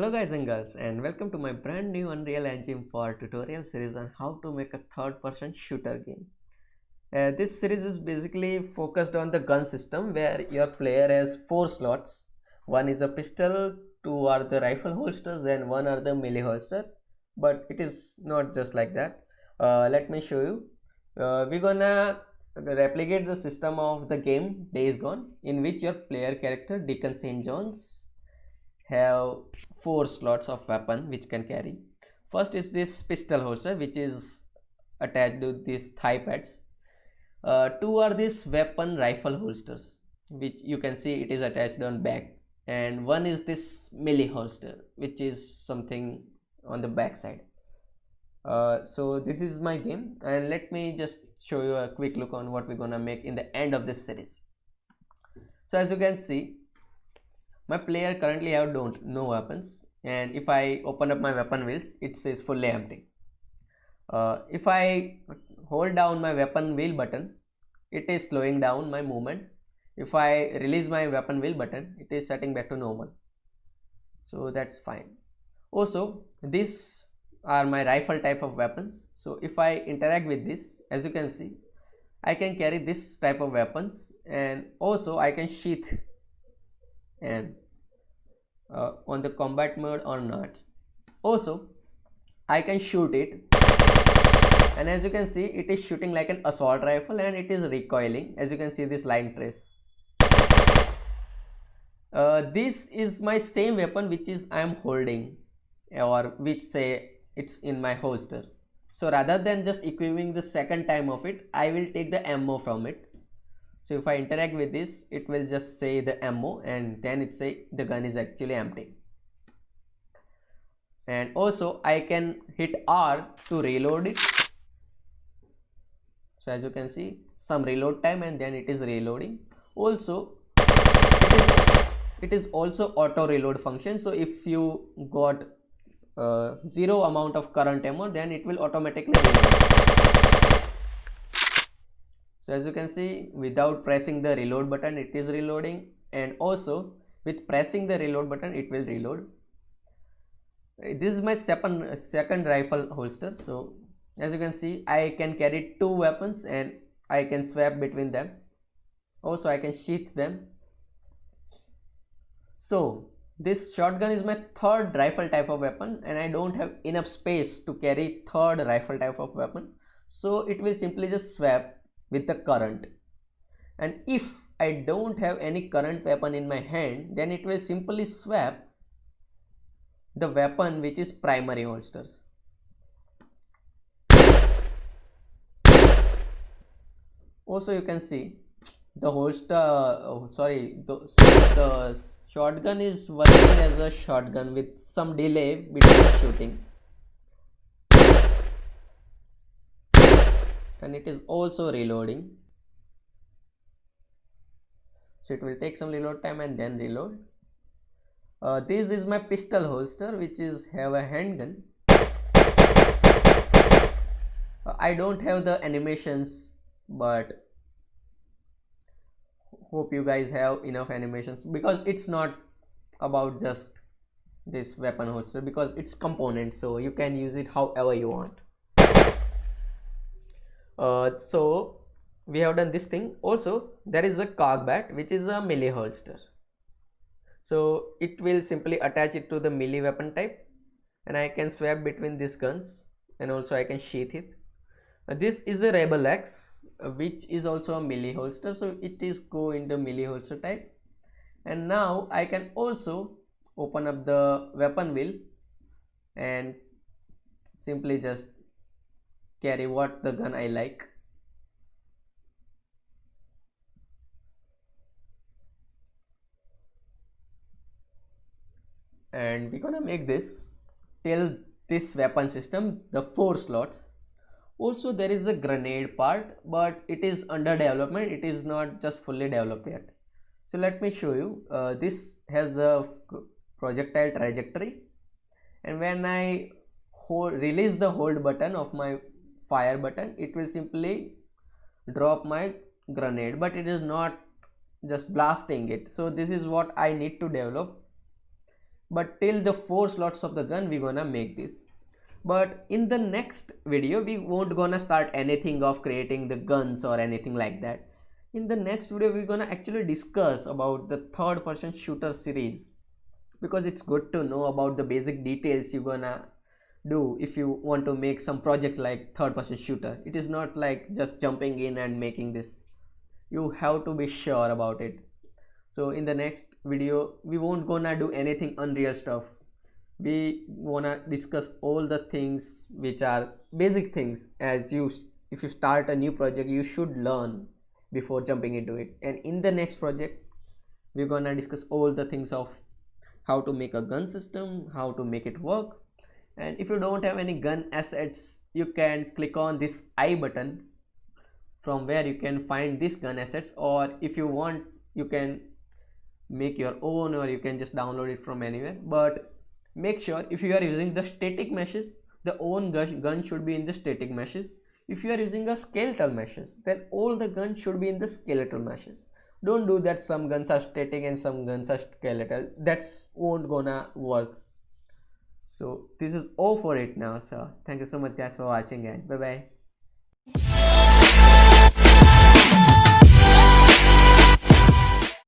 Hello guys and girls, and welcome to my brand new Unreal Engine 4 tutorial series on how to make a third-person shooter game. This series is basically focused on the gun system where your player has 4 slots. One is a pistol, 2 are the rifle holsters, and 1 are the melee holster. But it is not just like that. Let me show you. We're gonna replicate the system of the game Days Gone, in which your player character Deacon St. John's have 4 slots of weapon which can carry. First is this pistol holster, which is attached to these thigh pads. 2 are these weapon rifle holsters, which you can see it is attached on back, and 1 is this melee holster, which is something on the back side. So this is my game, and let me just show you a quick look on what we're gonna make in the end of this series. So as you can see, my player currently have no weapons, and if I open up my weapon wheels, it says fully empty. If I hold down my weapon wheel button, it is slowing down my movement. If I release my weapon wheel button, it is setting back to normal. So that's fine. Also, these are my rifle type of weapons. So if I interact with this, as you can see, I can carry this type of weapons, and also I can sheath and on the combat mode or not. Also, I can shoot it, and as you can see, it is shooting like an assault rifle and it is recoiling. As you can see, this line trace. This is my same weapon which is I am holding, or which say it's in my holster. So rather than just equipping the second time of it, I will take the ammo from it. So if I interact with this, it will just say the ammo, and then it say the gun is actually empty. And also I can hit R to reload it. So as you can see, some reload time, and then it is reloading. Also it is also auto reload function. So if you got 0 amount of current ammo, then it will automatically reload. So as you can see, without pressing the reload button, it is reloading, and also with pressing the reload button, it will reload. This is my second rifle holster. So as you can see, I can carry 2 weapons and I can swap between them. Also I can sheath them. So this shotgun is my third rifle type of weapon, and I don't have enough space to carry third rifle type of weapon. So it will simply just swap with the current, and if I don't have any current weapon in my hand, then it will simply swap the weapon which is primary holsters. Also you can see the holster, the shotgun is working as a shotgun with some delay between shooting, and it is also reloading. So it will take some reload time and then reload. This is my pistol holster, which is have a handgun. I don't have the animations, but hope you guys have enough animations, because it's not about just this weapon holster, because it's component, so you can use it however you want. So we have done this thing. Also there is a cogbat, which is a melee holster. So it will simply attach it to the melee weapon type, and I can swap between these guns, and also I can sheath it. This is a Rebel X, which is also a melee holster, so it is go in the melee holster type. And now I can also open up the weapon wheel and simply just carry what the gun I like. And we're gonna make this till this weapon system the 4 slots. Also there is a grenade part, but it is under development, it is not just fully developed yet. So let me show you. This has a projectile trajectory, and when I release the hold button of my fire button, it will simply drop my grenade, but it is not just blasting it. So this is what I need to develop. but till the 4 slots of the gun we gonna make this. But in the next video we won't gonna start anything of creating the guns or anything like that. In the next video we're gonna actually discuss about the third person shooter series, because it's good to know about the basic details you're gonna do if you want to make some project like third person shooter. It is not like just jumping in and making this. You have to be sure about it. So in the next video we won't gonna do anything unreal stuff. We wanna discuss all the things which are basic things, as you, if you start a new project you should learn before jumping into it. And in the next project we're gonna discuss all the things of how to make a gun system, how to make it work. And if you don't have any gun assets, you can click on this I button from where you can find this gun assets, or if you want you can make your own, or you can just download it from anywhere. But make sure if you are using the static meshes, the own gun should be in the static meshes. If you are using a skeletal meshes, then all the guns should be in the skeletal meshes. Don't do that some guns are static and some guns are skeletal. That's won't gonna work. So this is all for it now. So thank you so much guys for watching, and bye bye.